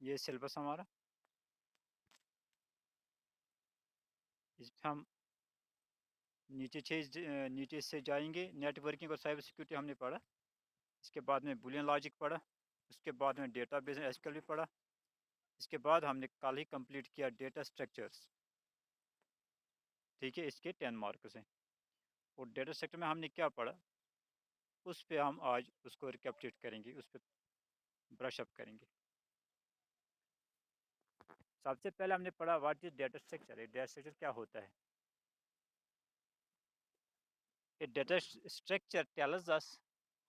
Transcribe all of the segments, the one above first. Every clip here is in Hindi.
ये सिलेबस हमारा, इसमें हम नीचे से जाएंगे। नेटवर्किंग और साइबर सिक्योरिटी हमने पढ़ा, इसके बाद में बुलियन लॉजिक पढ़ा, उसके बाद में डेटाबेस एसक्यूएल भी पढ़ा, इसके बाद हमने कल ही कंप्लीट किया डेटा स्ट्रक्चर्स। ठीक है, इसके 10 मार्क्स हैं। और डेटा स्ट्रक्चर में हमने क्या पढ़ा, उस पर हम आज उसको रिकैप्चुलेट करेंगे, उस पर ब्रश अप करेंगे। सबसे पहले हमने पढ़ा what is data structure. Data structure क्या होता है? A data structure tells us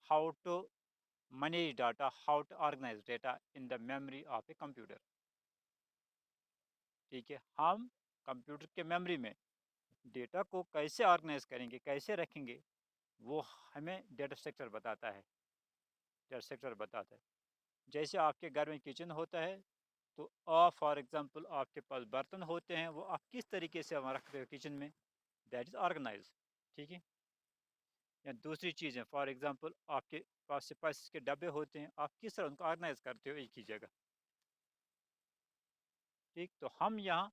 how to manage data, how to organize data in the memory of a computer. ठीक है, हम कंप्यूटर के मेमोरी में डेटा को कैसे ऑर्गेनाइज करेंगे, कैसे रखेंगे, वो हमें डेटा स्ट्रक्चर बताता है। डेटा स्ट्रक्चर बताता है जैसे आपके घर में किचन होता है, तो आप फॉर एग्जांपल आपके पास बर्तन होते हैं, वो आप किस तरीके से हम रखते हो किचन में, दैट इज़ ऑर्गेनाइज। ठीक है, या दूसरी चीज़ है फॉर एग्जांपल आपके पास स्पाइसेस के डब्बे होते हैं, आप किस तरह उनको ऑर्गेनाइज करते हो एक ही जगह। ठीक, तो हम यहाँ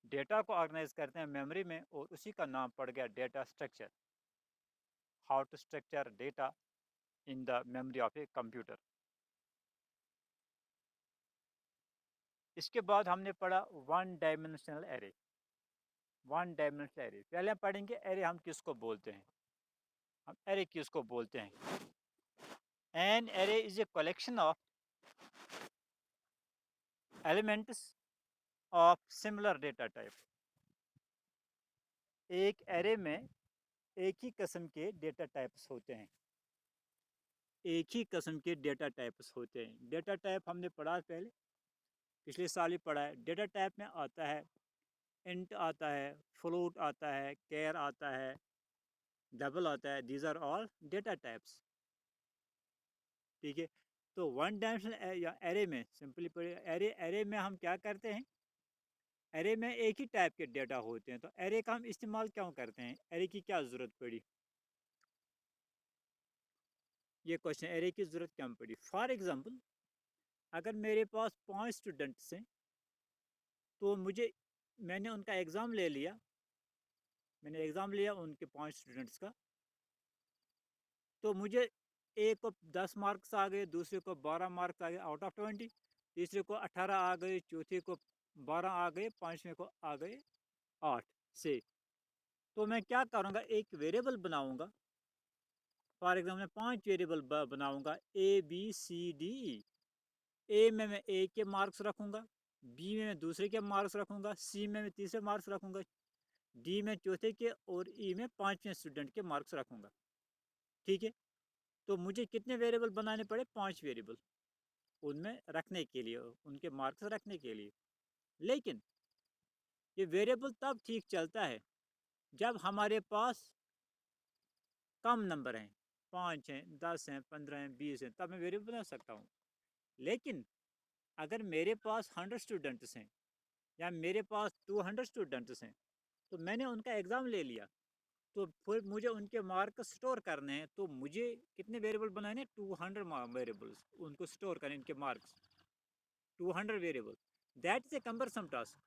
डेटा को ऑर्गेनाइज करते हैं मेमोरी में, और उसी का नाम पड़ गया data structure. How to structure data in the memory of a computer. इसके बाद हमने पढ़ा one dimensional array. One dimensional array पहले हम पढ़ेंगे, एरे हम किसको बोलते हैं। हम एरे किसको बोलते हैं? An array is a collection of elements of similar data type. एक एरे में एक ही किस्म के डेटा टाइप्स होते हैं, एक ही किस्म के डेटा टाइप्स होते हैं। डेटा टाइप हमने पढ़ा पहले, पिछले साल ही पढ़ा है। डेटा टाइप में आता है इंट आता है, फ्लोट आता है, कैर आता है, डबल आता है। These are all data types. ठीक है, तो वन डायमेंशनल या एरे में सिंपली पढ़े, एरे एरे में हम क्या करते हैं, एरे में एक ही टाइप के डेटा होते हैं। तो एरे का हम इस्तेमाल क्यों करते हैं, एरे की क्या ज़रूरत पड़ी, ये क्वेश्चन, एरे की ज़रूरत क्यों पड़ी। फॉर एग्जांपल अगर मेरे पास 5 स्टूडेंट्स हैं, तो मैंने उनका एग्ज़ाम ले लिया, मैंने एग्ज़ाम लिया उनके 5 स्टूडेंट्स का, तो मुझे एक को 10 मार्क्स आ गए, दूसरे को 12 मार्क्स आ गए आउट ऑफ 20, तीसरे को 18 आ गए, चौथे को 12 आ गए, पाँचवें को आ गए 8 से। तो मैं क्या करूँगा, एक वेरिएबल बनाऊँगा। फॉर एग्जाम्पल मैं 5 वेरिएबल बनाऊँगा, A B C D E. ए में मैं ए के मार्क्स रखूँगा, बी में मैं दूसरे के मार्क्स रखूँगा, सी में मैं तीसरे मार्क्स रखूँगा, डी में चौथे के, और ई में 5वें स्टूडेंट के मार्क्स रखूँगा। ठीक है, तो मुझे कितने वेरिएबल बनाने पड़े, 5 वेरिएबल उनमें रखने के लिए, उनके मार्क्स रखने के लिए। लेकिन ये वेरिएबल तब ठीक चलता है जब हमारे पास कम नंबर हैं, 5 हैं, 10 हैं, 15 हैं, 20 हैं, तब मैं वेरिएबल बना सकता हूँ। लेकिन अगर मेरे पास 100 स्टूडेंट्स हैं, या मेरे पास 200 स्टूडेंट्स हैं, तो मैंने उनका एग्ज़ाम ले लिया, तो फिर मुझे उनके मार्क्स स्टोर करने हैं, तो मुझे कितने वेरिएबल बनाने हैं, 200 वेरिएबल्स उनको स्टोर करें, इनके marks 200 variable. That is a cumbersome task,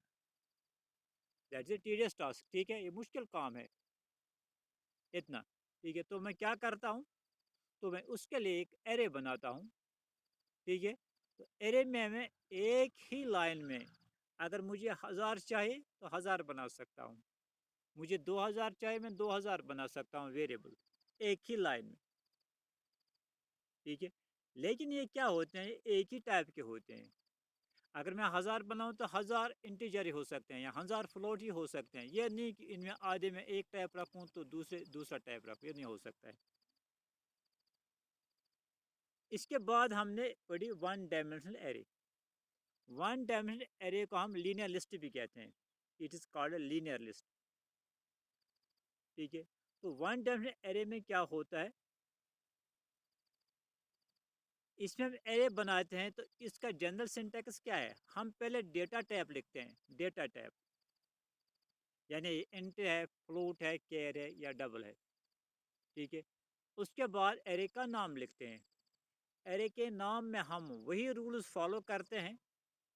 that is a tedious task. ठीक है, ये मुश्किल काम है इतना। ठीक है, तो मैं क्या करता हूँ, तो मैं उसके लिए एक एरे बनाता हूँ। ठीक है, तो एरे में मैं एक ही लाइन में, अगर मुझे 1000 चाहिए तो 1000 बना सकता हूँ, मुझे 2000 चाहिए मैं 2000 बना सकता हूँ वेरिएबल, एक ही लाइन में। ठीक है, लेकिन ये क्या होते हैं, एक ही टाइप के होते हैं। अगर मैं 1000 बनाऊँ तो 1000 इंटीजर ही हो सकते हैं, या 1000 फ्लोट ही हो सकते हैं। ये नहीं कि इनमें आधे में एक टाइप रखूँ तो दूसरा टाइप रखूँ, ये नहीं हो सकता है। इसके बाद हमने पढ़ी one dimensional array. One dimensional array को हम लीनियर लिस्ट भी कहते हैं, it is called linear list. ठीक है, तो वन डायमेंशनल एरे में क्या होता है, इसमें हम एरे बनाते हैं, तो इसका जनरल सिंटैक्स क्या है, हम पहले डेटा टाइप लिखते हैं, डेटा टाइप, यानी इंट है, फ्लोट है, कैर है, या डबल है। ठीक है, उसके बाद एरे का नाम लिखते हैं। एरे के नाम में हम वही रूल्स फॉलो करते हैं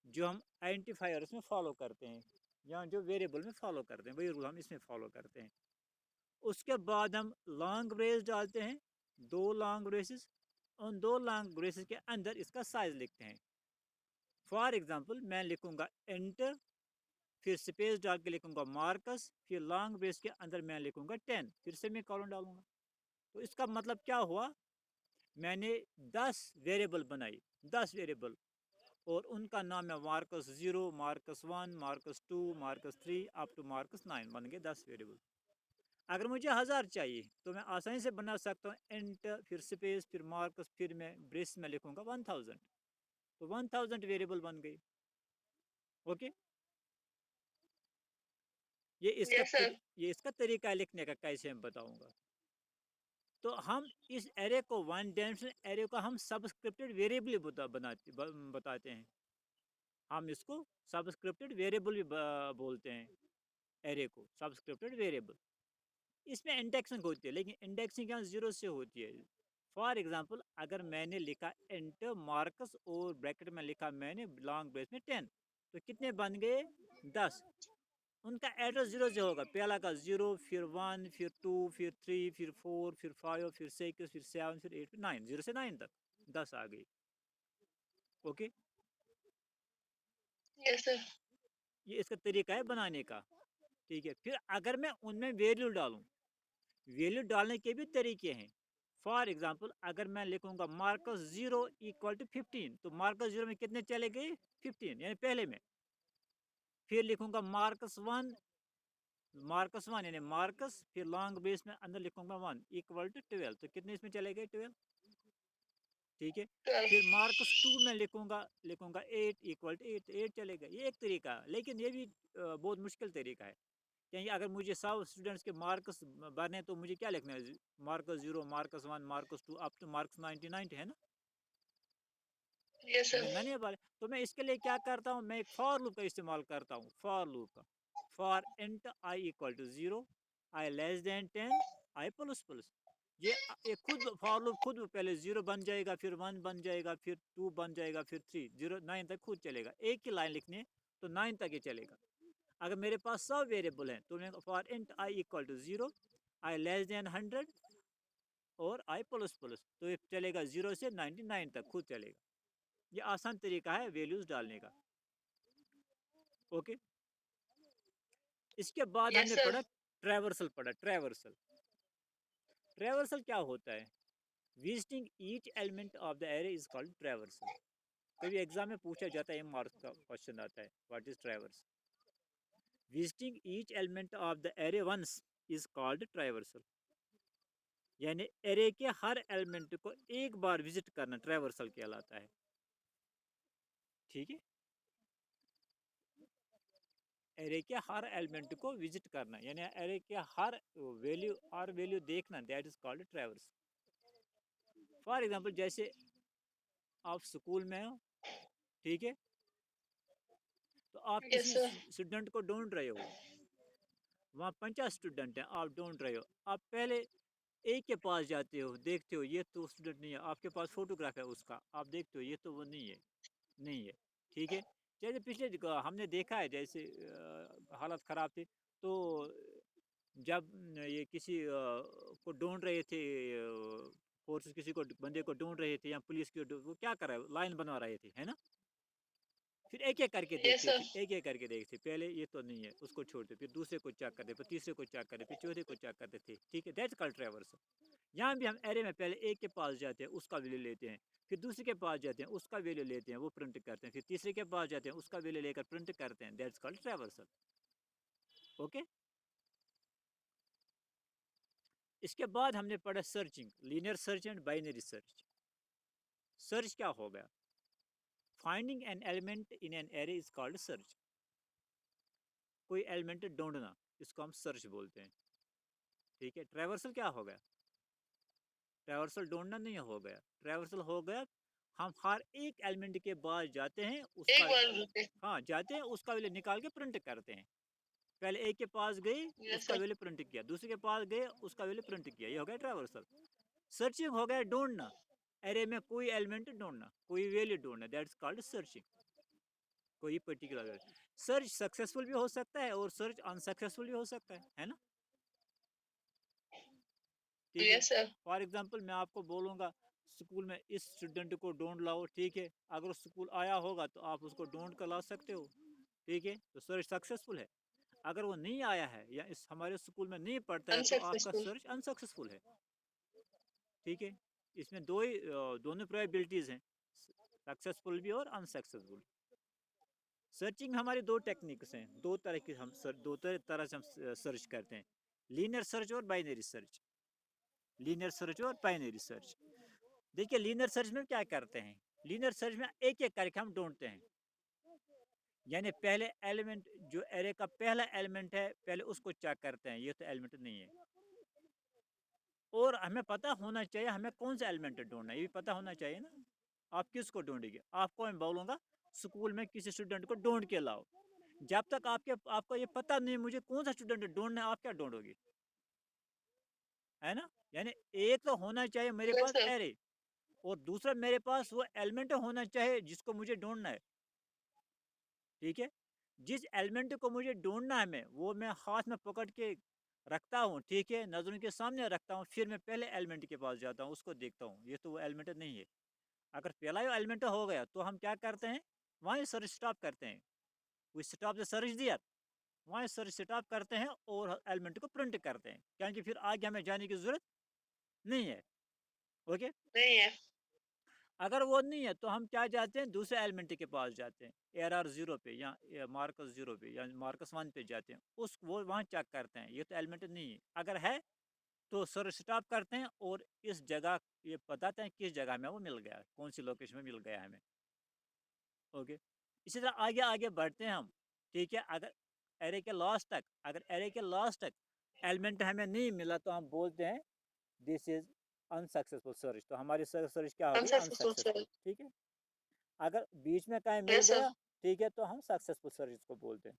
जो हम आइडेंटिफायर्स में फॉलो करते हैं या जो वेरिएबल में फॉलो करते हैं, वही रूल हम इसमें फॉलो करते हैं। उसके बाद हम लॉन्ग ब्रेस डालते हैं, दो लॉन्ग ब्रेसेस। उन दो लॉन्ग ब्रेसेस के अंदर इसका साइज लिखते हैं। फॉर एग्जांपल मैं लिखूंगा एंटर, फिर स्पेस डाल के लिखूंगा मार्कस, फिर लॉन्ग ब्रेस के अंदर मैं लिखूंगा 10, फिर से मैं कॉलन डालूंगा। तो इसका मतलब क्या हुआ, मैंने 10 वेरिएबल बनाई, 10 वेरिएबल, और उनका नाम है marks 0, marks 1, marks 2, marks 3 up to marks 9, बन गए 10 वेरिएबल। अगर मुझे 1000 चाहिए तो मैं आसानी से बना सकता हूँ एंटर, फिर स्पेस, फिर मार्कस, फिर मैं ब्रेस में लिखूंगा 1000, तो 1000 वेरिएबल बन गई। ओके, ये इसका यस सर। ये इसका तरीका है लिखने का, कैसे मैं बताऊंगा। तो हम इस एरे को, वन डायमेंशनल एरे को हम सबस्क्रिप्टेड वेरिएबल बताते हैं। हम इसको सबस्क्रिप्टेड वेरिएबल भी बोलते हैं, एरे को सबस्क्रिप्टेड वेरिएबल। इसमें इंडेक्सिंग होती है, लेकिन इंडेक्सिंग यहाँ 0 से होती है। फॉर एग्जांपल अगर मैंने लिखा एंटर मार्कस और ब्रैकेट में लिखा मैंने लॉन्ग ब्रेस में 10, तो कितने बन गए, 10। उनका एड्रेस 0 से होगा, पहला का 0, फिर 1, फिर 2, फिर 3, फिर 4, फिर 5, फिर 6, फिर 7, फिर 8, फिर 9, 0 से 9 तक 10 आ गई। Okay, yes sir. ये इसका तरीका है बनाने का। ठीक है, फिर अगर मैं उनमें वैल्यू डालूं, वैल्यू डालने के भी तरीके हैं। फॉर एग्जाम्पल अगर मैं लिखूंगा मार्कस 0 इक्वल टू 15, तो मार्कस 0 में कितने चले गए, 15, यानी पहले में। फिर लिखूंगा मार्कस 1 यानी मार्कस, फिर लॉन्ग बेस में अंदर लिखूंगा 1 इक्वल टू 12, तो कितने इसमें चले गए, 12। ठीक है, 12। फिर मार्कस 2 में लिखूंगा लिखूंगा 8 इक्वल टू 8, 8 चलेगा। ये एक तरीका है, लेकिन ये भी बहुत मुश्किल तरीका है, क्योंकि अगर मुझे 100 स्टूडेंट्स के मार्क्स भरने, तो मुझे क्या लिखना है, marks 0, marks 1, marks 2 up two marks 99 है ना, यस सर। लिखना नहीं है बारे। तो मैं इसके लिए क्या करता हूँ, मैं एक फॉर लूप का इस्तेमाल करता हूँ, फॉर लूप का। For int I equal to 0, I less than 10, I plus plus. ये खुद फॉर लूप खुद पहले 0 बन जाएगा, फिर 1 बन जाएगा, फिर 2 बन जाएगा, फिर 3, 0 9 तक खुद चलेगा। एक ही लाइन लिखनी है तो 9 तक ही चलेगा। अगर मेरे पास 100 वेरिएबल हैं, तो मैं for int I equal to 0, I less than 100 और आई प्लस प्लस, तो ये चलेगा 0 से 99 तक खुद चलेगा। ये आसान तरीका है वैल्यूज डालने का। ओके, इसके बाद यस हमने सर। पढ़ा ट्रैवर्सल, पढ़ा ट्रैवर्सल। ट्रैवर्सल क्या होता है, visiting each element of the array is called traversal. कभी एग्जाम में पूछा जाता है, मार्क्स का क्वेश्चन आता है, what is traverse. Visiting each element of the array once is called traversal, यानी एरे के हर एलिमेंट को एक बार विजिट करना ट्रैवर्सल कहलाता है। ठीक है, एरे के हर एलिमेंट को विजिट करना, यानी एरे के हर वैल्यू देखना, that is called traverse. For example जैसे आप स्कूल में हो, ठीक है, तो आप यस किसी सर। स्टूडेंट को ढूंढ रहे हो, वहाँ 50 स्टूडेंट हैं, आप ढूंढ रहे हो। आप पहले एक के पास जाते हो, देखते हो ये तो स्टूडेंट नहीं है, आपके पास फोटोग्राफ है उसका, आप देखते हो ये तो वो नहीं है, नहीं है। ठीक है, जैसे पिछले हमने देखा है, जैसे हालत ख़राब थी, तो जब ये किसी को ढूंढ रहे थे, फोर्सेस किसी को, बंदे को ढूंढ रहे थे, या पुलिस की वो क्या कर रहे, लाइन बनवा रहे थे, है ना। फिर एक एक करके यस देखते, सर। फिर एक एक करके देखते, पहले ये तो नहीं है उसको छोड़ते, फिर दूसरे को चेक करते, फिर तीसरे को चेक करते, फिर चौथे को चेक करते थे। ठीक है, दैट्स कॉल्ड ट्रैवर्स। यहाँ भी हम एरे में पहले एक के पास जाते हैं, उसका वैल्यू लेते हैं, फिर दूसरे के पास जाते हैं, उसका वैल्यू लेते हैं, वो प्रिंट करते हैं, फिर तीसरे के पास जाते हैं, उसका वैल्यू लेकर प्रिंट करते हैं, दैट्स कॉल्ड ट्रैवर्सल। ओके, इसके बाद हमने पढ़ा searching, linear search and binary search. Search क्या हो गया, finding N element in an array is called search. कोई एलिमेंट ढूंढना, इसको हम सर्च बोलते हैं। ठीक है, ट्रैवर्सल क्या हो गया, ट्रैवर्सल ढूंढना नहीं हो गया, ट्रैवर्सल हो गया हम हर एक एलिमेंट के बाद जाते हैं, एक उसका, बार रुके। हाँ जाते हैं, उसका वैल्यू निकाल के प्रिंट करते हैं। पहले एक के पास गए, यस उसका सर। वैल्यू प्रिंट किया, दूसरे के पास गए, उसका वैल्यू प्रिंट किया, ये हो गया ट्रैवर्सल। सर्चिंग हो गया ढूंढना, एरे में कोई एलिमेंट ढूंढना, कोई वैल्यू ढूंढना, दैट्स कॉल्ड सर्चिंग। कोई पर्टिकुलर सर्च सक्सेसफुल भी हो सकता है और सर्च अनसक्सेसफुल भी हो सकता है ना? ठीक है। Yes sir. फॉर एग्जांपल मैं आपको बोलूँगा स्कूल में इस स्टूडेंट को ढूंढ लाओ, ठीक है। अगर स्कूल आया होगा तो आप उसको ढूंढ कर ला सकते हो, ठीक है, तो सर्च सक्सेसफुल है। अगर वो नहीं आया है या इस हमारे स्कूल में नहीं पढ़ता है तो आपका अनसक्सेसफुल। सर्च अनसक्सेसफुल है, ठीक है। इसमें दोनों प्रोबेबिलिटीज़ हैं, सक्सेसफुल भी और अनसक्सेसफुल। सर्चिंग हमारी दो टेक्निक्स हैं, दो तरह से हम सर्च करते हैं, लीनियर सर्च और बाइनरी सर्च। लीनियर सर्च और बाइनरी सर्च। देखिए लीनियर सर्च में क्या करते हैं, लीनियर सर्च में एक एक करके हम ढूंढते हैं, यानी पहले एलिमेंट जो एरे का पहला एलिमेंट है पहले उसको चेक करते हैं, ये तो एलिमेंट नहीं है। और हमें पता होना चाहिए हमें कौन सा एलिमेंट ढूंढना है, ये भी पता होना चाहिए ना। आप किसको ढूंढेंगे, आपको मैं बोलूँगा स्कूल में किसी स्टूडेंट को ढूंढ के लाओ। जब तक आपको ये पता नहीं मुझे कौन सा स्टूडेंट ढूंढना है, आप क्या ढूंढोगे, है ना। यानी एक तो होना चाहिए मेरे यस पास सर। एरे, और दूसरा मेरे पास वो एलिमेंट होना चाहिए जिसको मुझे ढूंढना है, ठीक है। जिस एलिमेंट को मुझे ढूंढना है वो मैं हाथ में पकड़ के रखता हूँ, ठीक है, नजरों के सामने रखता हूँ, फिर मैं पहले एलिमेंट के पास जाता हूँ, उसको देखता हूँ ये तो वो एलिमेंट नहीं है। अगर पहला ही एलिमेंट हो गया तो हम क्या करते हैं, वहीं सर्च स्टॉप करते हैं, वी स्टॉप द सर्च दियर, वहीं सर्च स्टॉप करते हैं और एलिमेंट को प्रिंट करते हैं, क्योंकि फिर आगे हमें जाने की जरूरत नहीं है। ओके। नहीं है। अगर वो नहीं है तो हम क्या जाते हैं, दूसरे एलिमेंट के पास जाते हैं, एरर जीरो पे या मार्कस जीरो पे या मार्कस वन पे जाते हैं, उस वो वहाँ चेक करते हैं, ये तो एलिमेंट नहीं है। अगर है तो सर्च स्टॉप करते हैं और इस जगह ये बताते हैं किस जगह में वो मिल गया, कौन सी लोकेशन में मिल गया हमें। ओके। इसी तरह आगे आगे बढ़ते हैं हम, ठीक है। अगर एरे के लास्ट तक एलिमेंट हमें नहीं मिला तो हम बोलते हैं दिस इज अनसक्सेसफुल सर्च, तो हमारी सर्च क्या हो गई, अनसक्सेसफुल सर। अनसक्सेसफुल, ठीक है। अगर बीच में कहीं मिल यस सर। गया, ठीक है, तो हम सक्सेसफुल सर्च को बोलते हैं।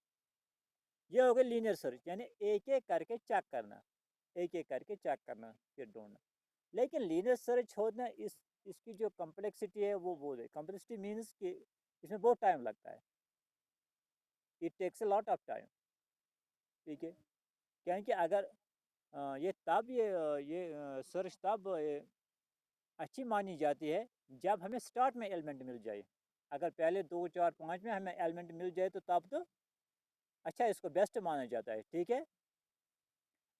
ये हो गया लीनियर सर्च, यानी एक एक करके चेक करना, एक एक करके चेक करना फिर ढूंढना। लेकिन लीनियर सर्च होना इसकी जो कम्प्लेक्सिटी है वो बोल कम्प्लेक्सिटी मीन्स कि इसमें बहुत टाइम लगता है, it takes a lot of time, ठीक है। क्योंकि अगर ये सर्च तब अच्छी मानी जाती है जब हमें स्टार्ट में एलिमेंट मिल जाए। अगर पहले दो चार पाँच में हमें एलिमेंट मिल जाए तो तब तो अच्छा इसको बेस्ट माना जाता है, ठीक है।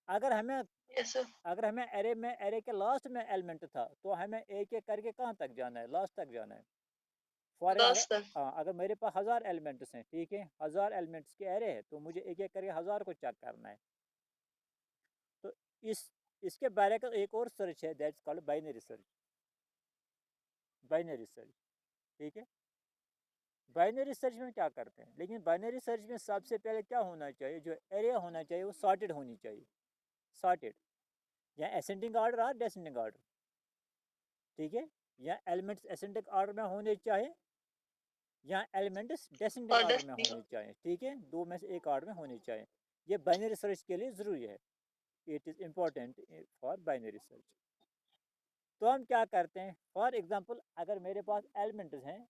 अगर हमें यस सर। अगर हमें एरे के लास्ट में एलिमेंट था तो हमें एक एक करके कहाँ तक जाना है, लास्ट तक जाना है। फॉर अगर लास्ट तक। अगर मेरे पास 1000 एलिमेंट्स हैं, ठीक है, 1000 एलिमेंट्स के एरे है तो मुझे एक एक करके 1000 को चेक करना है। तो इस इसके बारे का एक और सर्च है, that's called binary search, binary search, ठीक है। बाइनरी सर्च में क्या करते हैं, लेकिन बाइनरी सर्च में सबसे पहले क्या होना चाहिए, जो एरिया होना चाहिए वो सॉर्टेड होनी चाहिए, सॉर्टेड, या असेंडिंग ऑर्डर और डिसेंडिंग ऑर्डर, ठीक है। या एलिमेंट्स असेंडिंग ऑर्डर में होने चाहिए या एलिमेंट्स डिसेंडिंग और ऑर्डर में डस्टिंग। होने चाहिए, ठीक है, दो में से एक ऑर्डर में होने चाहिए। ये बाइनरी सर्च के लिए ज़रूरी है, it is important for binary search. तो हम क्या करते हैं, फॉर एग्जांपल अगर मेरे पास एलिमेंट्स हैं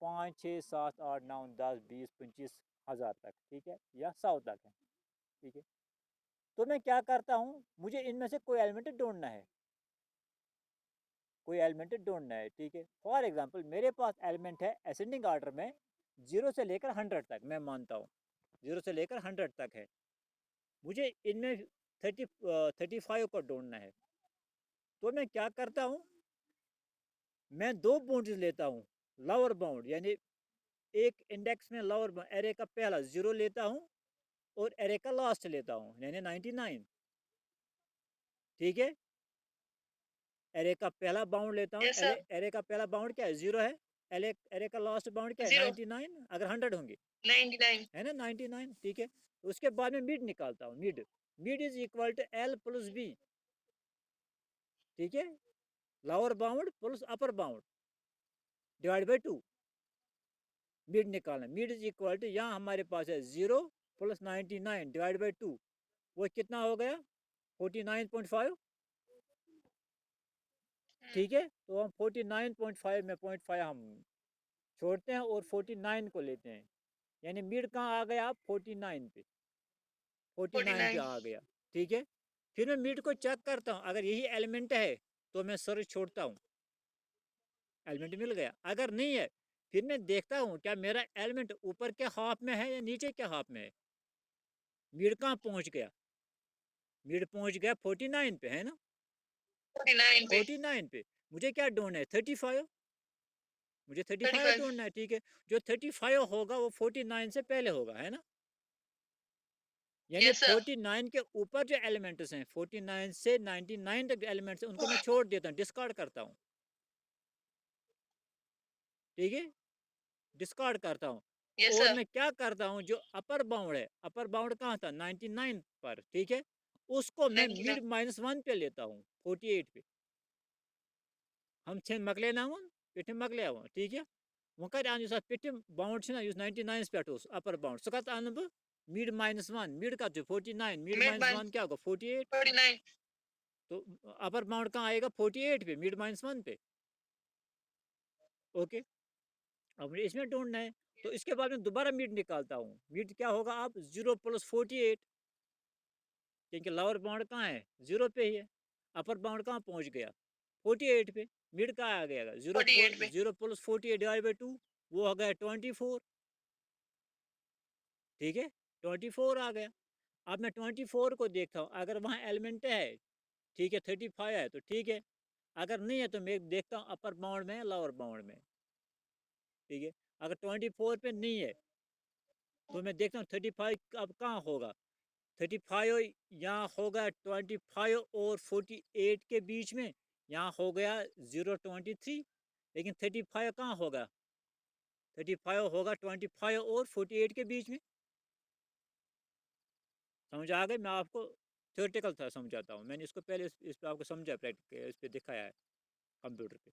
5 6 7 8 9 10 20 25 हज़ार तक, ठीक है, या 100 तक है, ठीक है। तो मैं क्या करता हूँ, मुझे इनमें से कोई एलिमेंट ढूंढना है, कोई एलिमेंट ढूंढना है, ठीक है। फॉर एग्जांपल मेरे पास एलिमेंट है असेंडिंग ऑर्डर में 0 से लेकर 100 तक, मैं मानता हूँ 0 से लेकर 100 तक है। मुझे इनमें 35 को ढूंढना है। तो मैं क्या करता हूँ, मैं दो बाउंड्रीज लेता हूँ, लोअर बाउंड यानी एक इंडेक्स में लोअर एरे का पहला 0 लेता हूँ और एरे का लास्ट लेता हूँ यानी 99, ठीक है। एरे का पहला बाउंड लेता हूँ, यस एरे सर। एरे का पहला बाउंड क्या है, 0 है। एरे का लास्ट बाउंड क्या है, जीरो। 99, अगर 100 होंगे, 99। है ना, 99, ठीक है। उसके बाद में मिड निकालता हूँ, mid, mid is equal to L plus B, ठीक है, lower bound plus upper bound divide by 2, mid निकालना। मिड इज इक्वल टू यहाँ हमारे पास है 0 प्लस 99 डिवाइड बाई 2, वो कितना हो गया 49.5, ठीक है। तो हम 49.5 में 0.5 हम छोड़ते हैं और 49 को लेते हैं, यानी मिड कहाँ आ गया आप 49 पे, 49 पे 49। आ गया। ठीक है, फिर मैं मिड को चेक करता हूँ, अगर यही एलिमेंट है तो मैं सर्च छोड़ता हूँ, एलिमेंट मिल गया। अगर नहीं है फिर मैं देखता हूँ क्या मेरा एलिमेंट ऊपर के हाफ में है या नीचे के हाफ में है। मिड कहाँ पहुँच गया, मिड पहुँच गया 49 पे, है ना, 49 पे। 49 पे। मुझे क्या ढूंढना है, 35, मुझे 35 35। ढूंढना है। ठीक है, जो 35 होगा वो 49 से पहले होगा, है ना, यानी यस सर। 49 के ऊपर जो एलिमेंट्स हैं 49 से 99 तक जो एलिमेंट्स हैं उनको मैं छोड़ देता हूँ, डिस्कार्ड करता हूँ। ठीक है, डिस्कार्ड करता हूँ। यस और सर। मैं क्या करता हूँ, जो अपर बाउंड है, अपर बाउंड कहाँ था 99 पर, ठीक है, उसको मैं 99। मिड -1 पे लेता हूँ 48 पे। हम छः मकले ना हूँ, पिठम मकले हुआ, ठीक है, वो कर पिठम बाउंड ना 99 पे अपर बाउंड सो कत अन बह मिड -1, मिड का 49, मिड मिड मान -1 क्या होगा 48, 49। तो अपर बाउंड कहाँ आएगा 48 पे, मिड -1 पे। ओके, अब मुझे इसमें ढूंढना है, तो इसके बाद में दोबारा मिड निकालता हूँ। मिड क्या होगा आप 0 + 48, क्योंकि लोअर बाउंड कहाँ है 0 पे ही है, अपर बाउंड कहाँ पहुँच गया 48 पे। मिड कहाँ आ गया 0 48 पे। 0 + 48 डिवाइड बाई 2, वो हो गया 24। ठीक है, 24 आ गया। अब मैं 24 को देखता हूँ, अगर वहाँ एलिमेंट है, ठीक है, 35 है तो ठीक है, अगर नहीं है तो मैं देखता हूँ अपर बाउंड में लोअर बाउंड में। ठीक है, अगर 24 पे नहीं है तो मैं देखता हूँ 35 अब कहाँ होगा, 35 यहाँ होगा 25 और 48 के बीच में, यहाँ हो गया 023, लेकिन 35 कहाँ होगा, 35 होगा 25 और 48 के बीच में। समझ आ गई, मैं आपको थ्योरेटिकल था समझाता हूँ, मैंने इसको पहले इस पे आपको समझा, प्रैक्टिकल इस पे दिखाया है कंप्यूटर पे।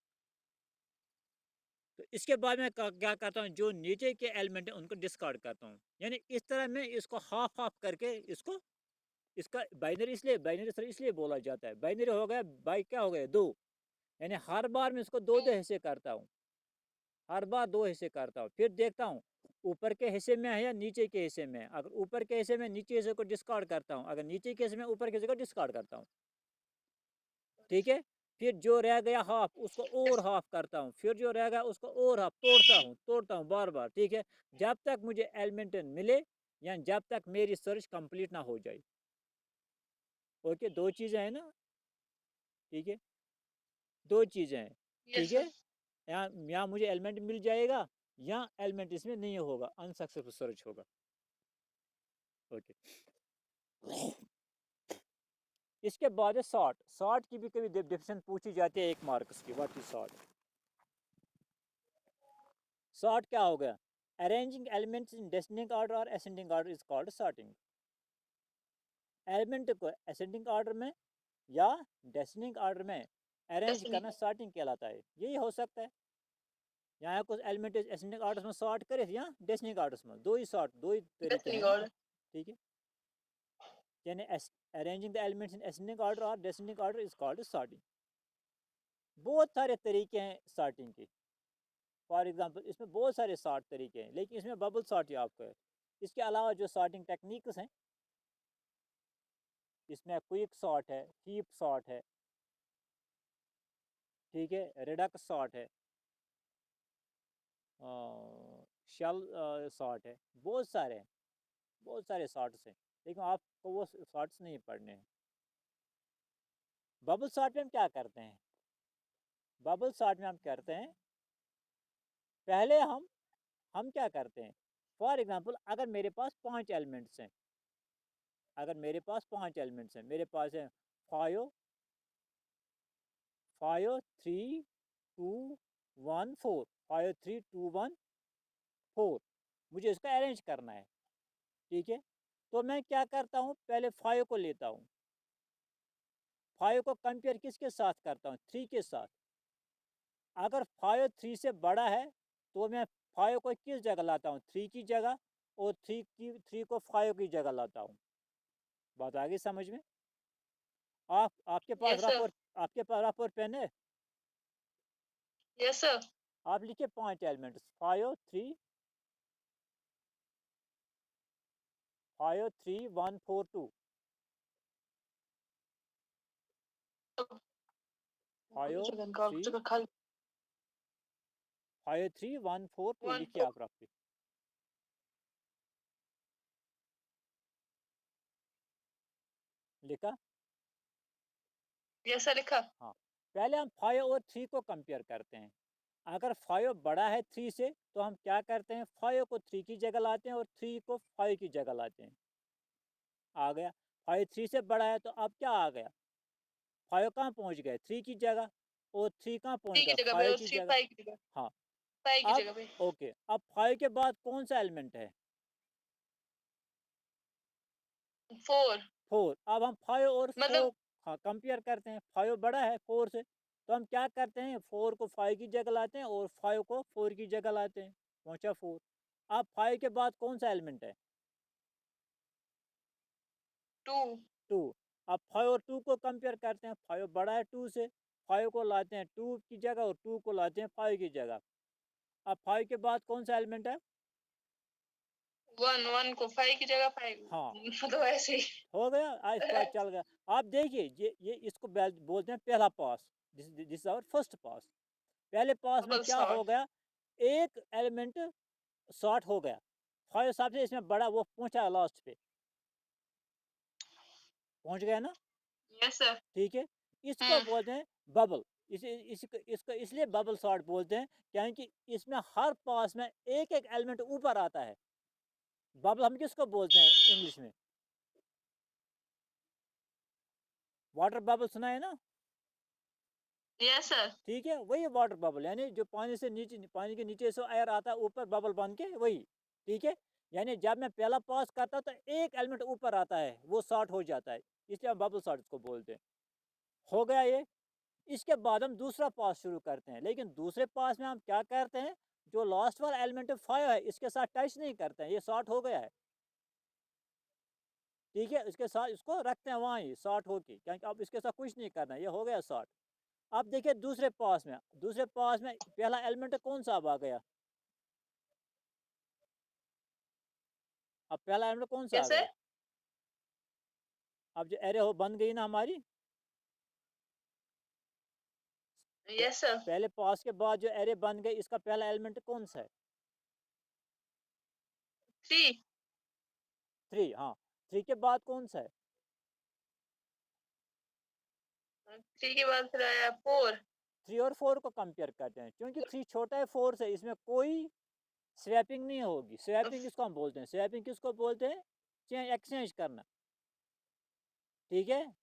तो इसके बाद मैं क्या करता हूँ, जो नीचे के एलिमेंट है उनको डिस्कार्ड करता हूँ, यानी इस तरह मैं इसको हाफ हाफ करके इसको, इसका बाइनरी इसलिए, बाइनरी सर इसलिए बोला जाता है, बाइनरी हो गया बाई क्या हो गया दो, यानी हर बार मैं इसको दो दो हिस्से करता हूँ, हर बार दो हिस्से करता हूँ, फिर देखता हूँ ऊपर के हिस्से में है या नीचे के हिस्से में है। अगर ऊपर के हिस्से में नीचे हिस्से को डिस्कार्ड करता हूँ, अगर नीचे के हिस्से में ऊपर के हिस्से को डिस्कार्ड करता हूँ। ठीक है, फिर जो रह गया हाफ उसको और हाफ करता हूँ, फिर जो रह गया उसको और हाफ तोड़ता हूँ बार बार। ठीक है, जब तक मुझे एलिमेंट मिले या जब तक मेरी सर्च कंप्लीट ना हो जाए। ओके, दो चीज़ें हैं ना, ठीक है, दो चीज़ें हैं। यस ठीक सर। है, यहाँ मुझे एलिमेंट मिल जाएगा या एलिमेंट इसमें नहीं होगा, अनसक्सेसफुल सर्च होगा। ओके, इसके बाद है सॉर्ट। सॉर्ट की भी कभी डेफिनेशन पूछी जाती है 1 मार्क्स की, व्हाट इज सॉर्ट। सॉर्ट क्या हो गया, arranging elements in descending order और ascending order is called sorting. Element को असेंडिंग ऑर्डर में या डिसेंडिंग ऑर्डर में अरेंज डेस्टिनी। करना सॉर्टिंग कहलाता है। यही हो सकता है, यहाँ कुछ एलिमेंट असेंडिंग ऑर्डर में सॉर्ट करे या डिसेंडिंग ऑर्डर में, दो ही सॉर्ट, दो ही तरीके डेस्टिनी हैं ना। गॉड। ठीक है, यानी arranging the elements in ascending order और descending order is called sorting. बहुत सारे तरीके हैं सॉर्टिंग के, फॉर एग्जांपल इसमें बहुत सारे सॉर्ट तरीके हैं, लेकिन इसमें बबल सॉर्ट ही आपको है। इसके अलावा जो सॉर्टिंग टेक्निक्स हैं, इसमें क्विक सॉर्ट है, हीप सॉर्ट है, ठीक है, रिडक्स सॉर्ट है, शेल सॉर्ट है, बहुत सारे हैं, बहुत सारे सॉर्ट्स हैं, लेकिन आपको वो सॉर्ट्स नहीं पढ़ने हैं। बबल सॉर्ट में हम क्या करते हैं, बबल सॉर्ट में हम करते हैं, पहले हम क्या करते हैं, फॉर एग्जांपल अगर मेरे पास 5 एलिमेंट्स हैं, अगर मेरे पास 5 एलिमेंट्स हैं, मेरे पास है 5 5 3 2 1 4, 5 3 2 1 4, मुझे इसका अरेंज करना है। ठीक है, तो मैं क्या करता हूँ, पहले 5 को लेता हूँ, 5 को कंपेयर किसके साथ करता हूँ 3 के साथ। अगर 5 3 से बड़ा है तो मैं 5 को किस जगह लाता हूँ 3 की जगह, और 3 को 5 की जगह लाता हूँ। बात आ गई समझ में। आपके पास यस रफ सर। और आपके पास रफ और पेन है। Yes sir. आप लिखिए 5 एलिमेंट्स 5 3 5 3 1 4 2 5 3 5 3 1 4 2 लिखिए आप रफ पे। लिखा? जैसा लिखा। हाँ, पहले हम 5 और 3 को कंपेयर करते हैं। अगर 5 बड़ा है 3 से तो हम क्या करते हैं, 5 को 3 की जगह लाते हैं और 3 को 5 की जगह लाते हैं। आ गया। 5 3 से बड़ा है तो अब क्या आ गया, 5 कहाँ पहुंच गए, 3 की जगह, और 3 कहाँ पहुंच 3 की गया, जगह पे 5 और की 3 जगह। 5 की जगह। हाँ, 5 की अब जगह पे। ओके, अब 5 के बाद कौन सा एलिमेंट है, 4 4। अब हम 5 और 4, मतलब हाँ, कंपेयर करते हैं। 5 बड़ा है 4 से, तो हम क्या करते हैं, 4 को 5 की जगह लाते हैं और 5 को 4 की जगह लाते हैं, पहुंचा 4। अब 5 के बाद कौन सा एलिमेंट है, 2 2। अब 5 और 2 को कंपेयर करते हैं, 5 बड़ा है 2 से, 5 को लाते हैं 2 की जगह और 2 को लाते हैं 5 की जगह। अब 5 के बाद कौन सा एलिमेंट है, 1 1 को 5 की जगह 5 हाँ, मतलब ऐसे ही। हो गया, आज पता चल गया। आप देखिए, ये इसको बोलते हैं पहला पास, दिस आवर फर्स्ट पास। पहले पास में डबल क्या हो शॉट। गया, एक एलिमेंट शॉर्ट हो गया, 5 सबसे इसमें बड़ा, वो पहुंचा लास्ट पे, पहुंच गया ना, यस सर। ठीक है। इसको हम्म। बोलते हैं बबल। इसको इसलिए बबल शॉट बोलते हैं क्योंकि इसमें हर पास में एक एक एलिमेंट ऊपर आता है। बबल हम किसको बोलते हैं इंग्लिश में, वाटर बबल सुना है ना, यस सर। ठीक है, वही वाटर बबल, यानी जो पानी से नीचे, पानी के नीचे से एयर आता है ऊपर बबल बन के, वही, ठीक है। यानी जब मैं पहला पास करता हूं तो एक एलिमेंट ऊपर आता है, वो शॉर्ट हो जाता है, इसलिए हम बबल शॉट इसको बोलते हैं। हो गया ये। इसके बाद हम दूसरा पास शुरू करते हैं, लेकिन दूसरे पास में हम क्या करते हैं, जो लास्ट वाला एलिमेंट 5 है इसके साथ टच नहीं करते हैं, ये शॉर्ट हो गया है, ठीक है। इसके साथ इसको रखते हैं वहाँ ही शॉर्ट होके, क्योंकि अब इसके साथ कुछ नहीं करना है, ये हो गया शॉर्ट। अब देखिए दूसरे पास में पहला एलिमेंट कौन सा अब आ गया, अब पहला एलिमेंट कौन सा आ यस गया, सर। अब जो एरे हो बन गई ना हमारी, यस सर। पहले पास के बाद जो एरे बन गई, इसका पहला एलिमेंट कौन सा है, 3 3, हाँ। 3 के बाद कौन सा है, 3 के बाद फिर आया 4। 3 और 4 को कंपेयर करते हैं, क्योंकि 3 छोटा है 4 से, इसमें कोई स्वैपिंग नहीं होगी। स्वैपिंग किसको हम बोलते हैं, स्वैपिंग किसको बोलते हैं, एक्सचेंज करना, ठीक है।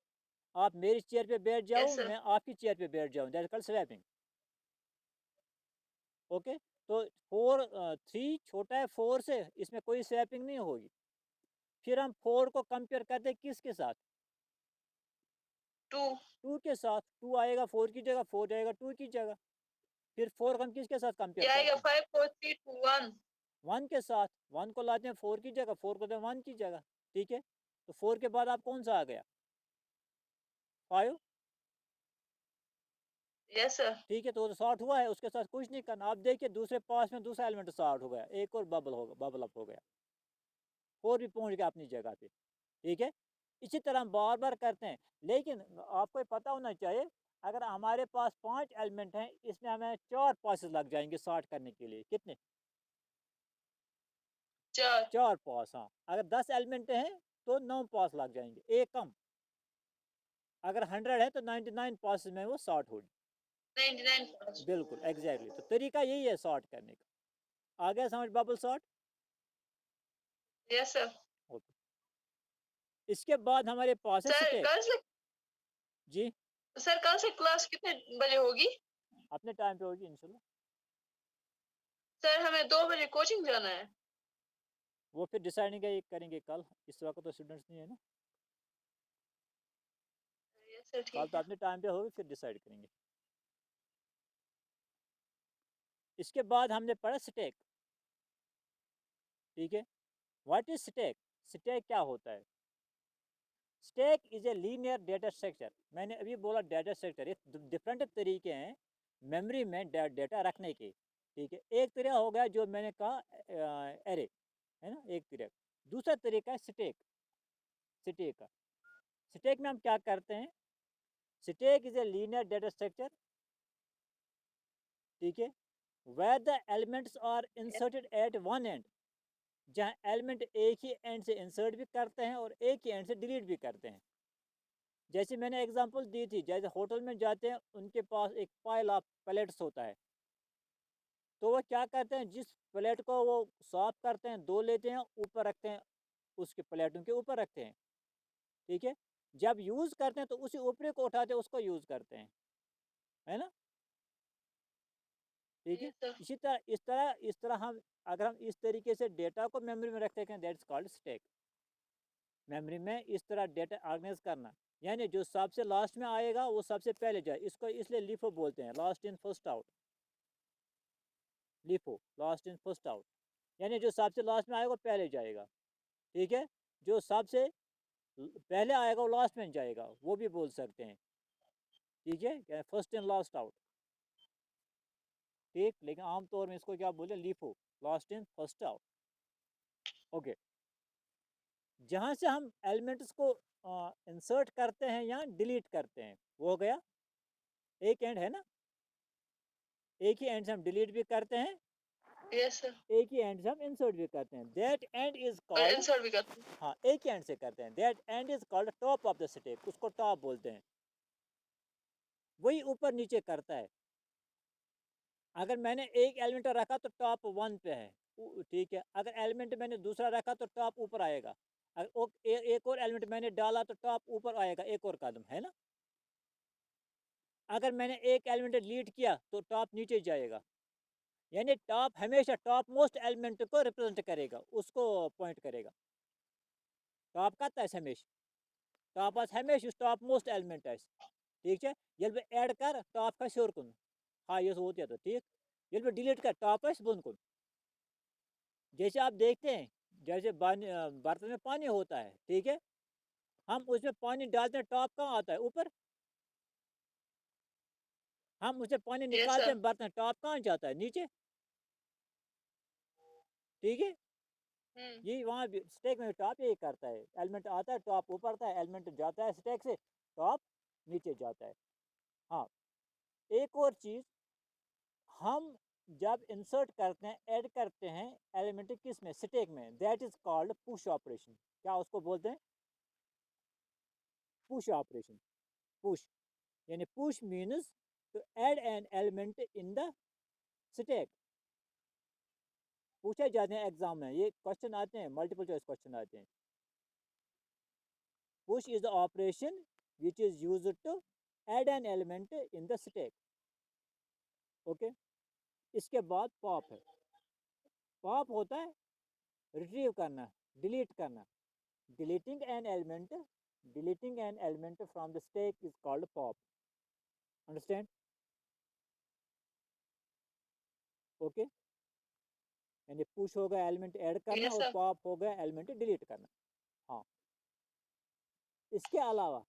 आप मेरी चेयर पे बैठ यस जाओ, सर। मैं आपकी चेयर पे बैठ जाऊँ, दैट कॉल्ड स्वैपिंग, ओके। तो 3 छोटा है 4 से, इसमें कोई स्वैपिंग नहीं होगी। फिर हम 4 को कंपेयर करते हैं किसके साथ, 2 2 के साथ। 2 आएगा 4 की जगह, 4 जाएगा 2 की जगह। फिर 4 को हम किसके साथ ये कंपेयर आएगा करते हैं, 5 4 3 2 1। 1 के साथ। 1 को लाते हैं 4 की जगह, 4 को देते हैं 1 की जगह, ठीक है। तो 4 के बाद आप कौन सा आ गया, 5, यस सर। ठीक है। तो शॉर्ट हुआ है, उसके साथ कुछ नहीं करना। आप देखिए दूसरे पास में दूसरा एलिमेंट शॉर्ट हो गया, एक और बबल अप हो गया, 4 भी पहुंच गया अपनी जगह पे, ठीक है। इसी तरह हम बार बार करते हैं। लेकिन आपको पता होना चाहिए, अगर हमारे पास 5 एलिमेंट हैं, इसमें हमें 4 पासेस लग जाएंगे शॉर्ट करने के लिए, कितने, 4 4 पास, हाँ। अगर 10 एलिमेंट हैं तो 9 पास लग जाएंगे, एक कम। अगर 100 है तो 99 पास में वो शॉर्ट होगी, 99। बिल्कुल एग्जैक्टली। तो तरीका यही है शॉर्ट करने का। आ गया समझ, bubble short, yes sir. Okay. इसके बाद हमारे पास है सर स्टैक, कल से जी, क्लास कितने बजे होगी? अपने टाइम पे होगी इंशाल्लाह। सर हमें 2 बजे कोचिंग जाना है। वो फिर डिसाइड नहीं करेंगे कल, इस वक्त तो स्टूडेंट्स नहीं है ना, यस सर कल ठीक तो है। अपने टाइम पे होगी, फिर डिसाइड करेंगे। इसके बाद हमने पढ़ा स्टैक, ठीक है। व्हाट इज स्टैक, स्टैक क्या होता है, stack is a linear data structure. मैंने अभी बोला डेटा स्ट्रक्चर, ये डिफरेंट तरीके हैं मेमोरी में डेटा रखने के। ठीक है, एक तरीका हो गया जो मैंने कहा एरे, है ना, एक तरीका। दूसरा तरीका है स्टैक। स्टैक का, स्टैक में हम क्या करते हैं, stack is a linear data structure, ठीक है, where the elements are inserted at one end, जहाँ एलिमेंट एक ही एंड से इंसर्ट भी करते हैं और एक ही एंड से डिलीट भी करते हैं। जैसे मैंने एग्जांपल दी थी, जैसे होटल में जाते हैं, उनके पास एक पाइल ऑफ प्लेट्स होता है, तो वो क्या करते हैं, जिस प्लेट को वो साफ करते हैं, धो लेते हैं, ऊपर रखते हैं, उसके प्लेटों के ऊपर रखते हैं, ठीक है। जब यूज़ करते हैं तो उसी ऊपरी को उठाते हैं, उसको यूज़ करते हैं, है ना, ठीक है। Yes sir. इस तरह हम, अगर हम इस तरीके से डेटा को मेमोरी में रखते हैं, दैट्स कॉल्ड स्टैक। मेमोरी में इस तरह डेटा ऑर्गेनाइज करना, यानी जो सबसे लास्ट में आएगा वो सबसे पहले जाए, इसको इसलिए लिफो बोलते हैं, last in first out. LIFO, last in first out, यानी जो सबसे लास्ट में आएगा वो पहले जाएगा, ठीक है। जो सबसे पहले आएगा वो लास्ट में जाएगा, वो भी बोल सकते हैं, ठीक है, फर्स्ट इन लास्ट आउट, ठीक। लेकिन आमतौर में इसको क्या बोलते हैं, LIFO, last in first out, okay. जहाँ से हम एलिमेंट्स को इंसर्ट करते हैं या डिलीट करते हैं, वो हो गया एक एंड, है ना, एक ही एंड से हम डिलीट भी करते हैं, यस सर। एक ही एंड से हम इंसर्ट भी करते हैं, दैट एंड इज और कॉल्ड, इंसर्ट भी करते हैं। हाँ एक ही एंड से करते हैं, that and is called top of the stack, उसको टॉप बोलते हैं, वही ऊपर नीचे करता है। अगर मैंने एक एलिमेंट रखा तो टॉप वन पे है, ठीक है। अगर एलिमेंट मैंने दूसरा रखा तो टॉप ऊपर आएगा, एक और एलिमेंट मैंने डाला तो टॉप ऊपर आएगा, एक और कदम, है ना। अगर मैंने एक एलिमेंट डिलीट किया तो टॉप नीचे जाएगा, यानी टॉप हमेशा टॉप मोस्ट एलिमेंट को रिप्रेजेंट करेगा, उसको पॉइंट करेगा। टॉप का हमेशा, टॉप हमेशा टॉप मोस्ट एलिमेंट है, ठीक है। ये ऐड कर टॉप का शोर कुन, हाँ ये होती है, तो ठीक। ये डिलीट कर टॉप बुन कुन, जैसे आप देखते हैं, जैसे बर्तन में पानी होता है, ठीक है, हम उसमें पानी डालते हैं, टॉप कहाँ आता है, ऊपर। हम उसे पानी यस निकालते सर। हैं बर्तन, टॉप कहाँ जाता है, नीचे, ठीक है। हम्म। ये वहाँ स्टैक में टॉप यही करता है, एलिमेंट आता है टॉप ऊपर आता है, एलिमेंट जाता है स्टैक से, टॉप नीचे जाता है। हाँ, एक और चीज़, हम जब इंसर्ट करते हैं, ऐड करते हैं एलिमेंट किस में, स्टैक में, that is called push operation. क्या उसको बोलते हैं, पुश ऑपरेशन। पुश, यानी push means to add an element in the stack. पूछे जाते हैं एग्जाम में, ये क्वेश्चन आते हैं, मल्टीपल चॉइस क्वेश्चन आते हैं। Push is the operation which is used to add an element in the stack, okay. इसके बाद पॉप है। पॉप होता है रिट्रीव करना, डिलीट करना, deleting an element, deleting an element from the stack is called pop, understand, okay. यानी पुश हो गया एलिमेंट ऐड करना, यस और सर। पॉप हो गया एलिमेंट डिलीट करना। हाँ, इसके अलावा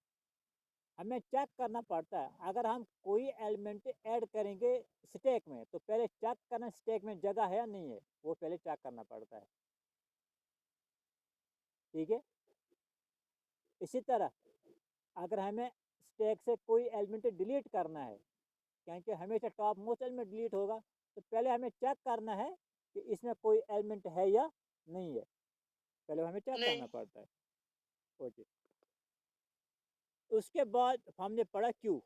हमें चेक करना पड़ता है, अगर हम कोई एलिमेंट ऐड करेंगे स्टैक में, तो पहले चेक करना स्टैक में जगह है या नहीं है, वो पहले चेक करना पड़ता है, ठीक है। इसी तरह अगर हमें स्टैक से कोई एलिमेंट डिलीट करना है, क्योंकि हमेशा टॉप मोस्ट एलिमेंट डिलीट होगा, तो पहले हमें चेक करना है कि इसमें कोई एलिमेंट है या नहीं है, पहले हमें चेक नहीं। करना पड़ता है, ओके। उसके बाद हमने पढ़ा क्यू।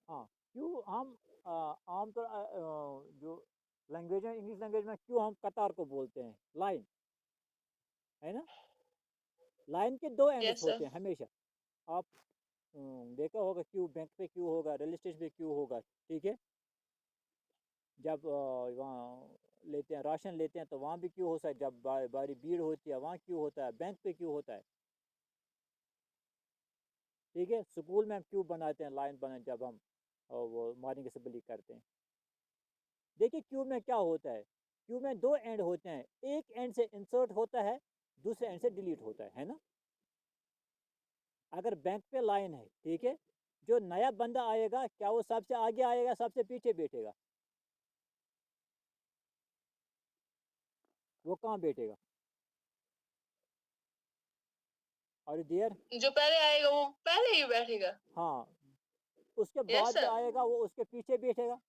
हाँ, क्यू हम आमतौर जो लैंग्वेज है, इंग्लिश लैंग्वेज में क्यू हम कतार को बोलते हैं, लाइन, है ना। लाइन के दो एंड्स यस होते सर। हैं हमेशा, आप देखा होगा, क्यू बैंक पे क्यू होगा, रेलवे स्टेशन पे क्यू होगा, ठीक है। जब वहाँ लेते हैं, राशन लेते हैं, तो वहाँ भी क्यू होता है, जब बारी भीड़ होती है वहाँ क्यू होता है, बैंक पे क्यू होता है, ठीक है। स्कूल में हम क्यू बनाते हैं, लाइन बना, जब हम वो मॉर्निंग असेंबली करते हैं। देखिए क्यू में क्या होता है, क्यू में दो एंड होते हैं, एक एंड से इंसर्ट होता है, दूसरे एंड से डिलीट होता है ना। अगर बैंक पे लाइन है, ठीक है, जो नया बंदा आएगा क्या वो सबसे आगे आएगा सबसे पीछे बैठेगा? वो कहाँ बैठेगा? और देयर जो पहले आएगा वो पहले ही बैठेगा। हाँ, उसके यस बाद जो सर। आएगा वो उसके पीछे बैठेगा।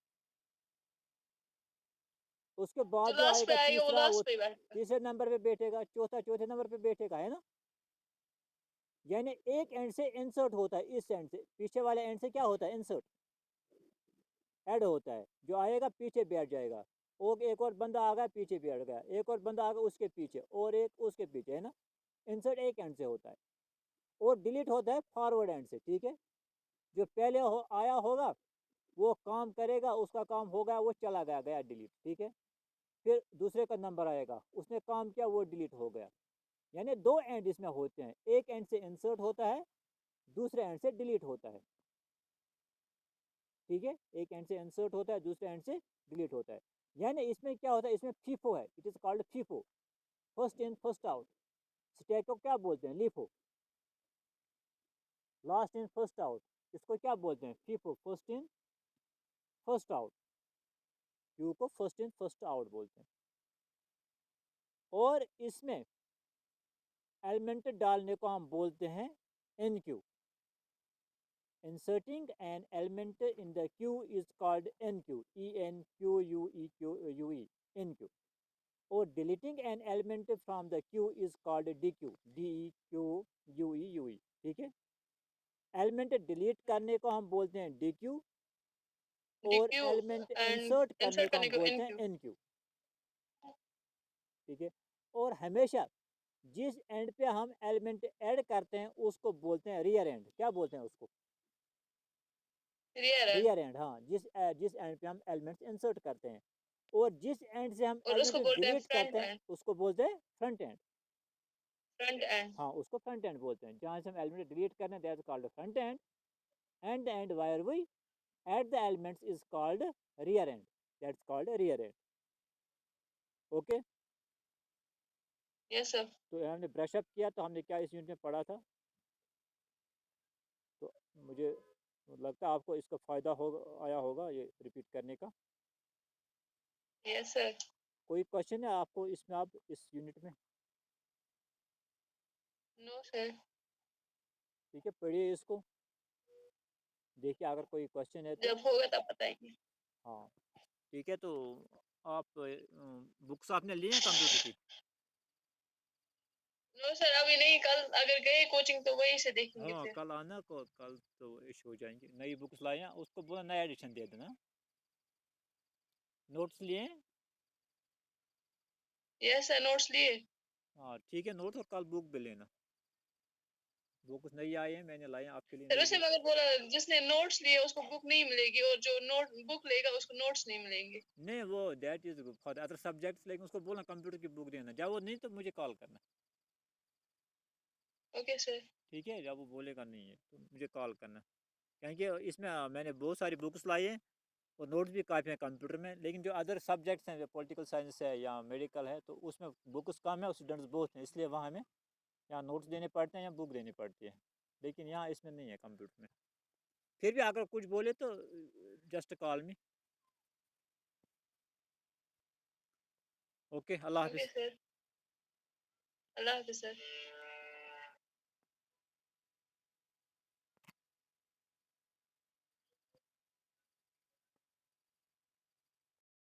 उसके जो बाद जो लास्ट पे आएगा आएगा वो तीसरा वो लास्ट पे ही बैठेगा। तीसरे नंबर पे बैठेगा, चौथा चौथे नंबर पे बैठेगा, है ना? यानी एक एंड से इंसर्ट होता है, इस एंड से पीछे वाले एंड से क्या होता है? इंसर्ट ऐड होता है। जो आएगा पीछे बैठ जाएगा। और एक और बंदा आ गया पीछे बैठ गया, एक और बंदा आ गया उसके पीछे, और एक उसके पीछे, है ना? इंसर्ट एक एंड से होता है। और डिलीट होता है फॉरवर्ड एंड से, ठीक है? जो पहले आया होगा वो काम करेगा, उसका काम हो गया, वो चला गया, गया डिलीट, ठीक है? फिर दूसरे का नंबर आएगा, उसने काम किया, वो डिलीट हो गया। यानी दो एंड इसमें होते हैं, एक एंड से इंसर्ट होता है, दूसरे एंड से डिलीट होता है, ठीक है? एक एंड से इंसर्ट होता है, दूसरे एंड से डिलीट होता है। यानी इसमें क्या होता है? इसमें फीफो है, it is called FIFO, first in first out. Stack को क्या बोलते हैं? LIFO. Last in first out, इसको क्या बोलते हैं? FIFO, first in first out. Q को फर्स्ट इन फर्स्ट आउट बोलते हैं। और इसमें एलिमेंट डालने को हम बोलते हैं enqueue. Inserting an element in the queue is called NQ, ENQUEQUE, NQ. Or deleting an element from the queue is called DQ, DEQUEUE, ठीक है? एलिमेंट डिलीट करने को हम बोलते हैं DQ, और DQ एलिमेंट एंड इंसर्ट करने इंसर्ट को करने हम को बोलते हैं NQ। NQ, ठीक है? और हमेशा जिस एंड पे हम एलिमेंट ऐड करते हैं उसको बोलते हैं रियर एंड। क्या बोलते हैं उसको? Rear and. रियर एंड, हाँ। जिस एंड पे हम एलिमेंट्स इंसर्ट करते हैं, और जिस एंड से हम और उसको एलिमेंट बोलते हैं डिलीट फ्रंट करते हैं एंड। उसको बोलते हैं फ्रंट एंड। Front end. हाँ, उसको फ्रंट एंड बोलते हैं। जहाँ से हम एलिमेंट डिलीट कर रहे हैं that is called front end, and the end where we add the elements is called rear end, that's called rear end. Okay, yes sir. तो हमने ब्रश अप किया, तो हमने क्या इस यूनिट में पढ़ा था? तो मुझे लगता है आपको इसका फ़ायदा हो आया होगा ये रिपीट करने का। Yes sir. कोई क्वेश्चन है आपको इसमें, आप इस यूनिट में? No sir. ठीक है, पढ़िए इसको, देखिए अगर कोई क्वेश्चन है तो। जब होगा तब बताएंगे। हाँ, ठीक है। तो आप बुक्स आपने लिए हैं कंप्यूटर की? नो सर अभी नहीं, कल अगर गए कोचिंग तो वहीं से देखेंगे हाँ, फिर। कल आना को, कल तो इशू हो जाएंगे। नई बुक्स लाए हैं, उसको बोला नया एडिशन दे देना। नोट्स लिए हैं? यस सर नोट्स लिए। हाँ ठीक है, नोट्स, और कल बुक भी लेना। बुक्स नई आई हैं, मैंने लाई हैं आपके लिए सर नई उसने बुक। मगर बोला जिसने नोट्स लिए उसको बुक नहीं मिलेगी, और जो नोट बुक लेगा उसको नोट्स नहीं मिलेंगे। नहीं, वो that is for other subjects, लेकिन उसको बोलना कंप्यूटर की बुक देना। जब वो नहीं तो मुझे कॉल करना, ओके सर। ठीक है? जब वो बोलेगा नहीं है तो मुझे कॉल करना। क्योंकि इसमें मैंने बहुत सारी बुक्स लाई हैं, और नोट्स भी काफ़ी हैं कंप्यूटर में, लेकिन जो अदर सब्जेक्ट्स हैं, जो पॉलिटिकल साइंस है या मेडिकल है, तो उसमें बुक्स कम है और स्टूडेंट्स बहुत हैं, इसलिए वहाँ हमें यहाँ नोट्स देने पड़ते हैं या बुक देनी पड़ती है। लेकिन यहाँ इसमें नहीं है कंप्यूटर में। फिर भी अगर कुछ बोले तो जस्ट कॉल मी। ओके, अल्लाह ओके हाफिज़। सर। अल्लाह हाफिज सर।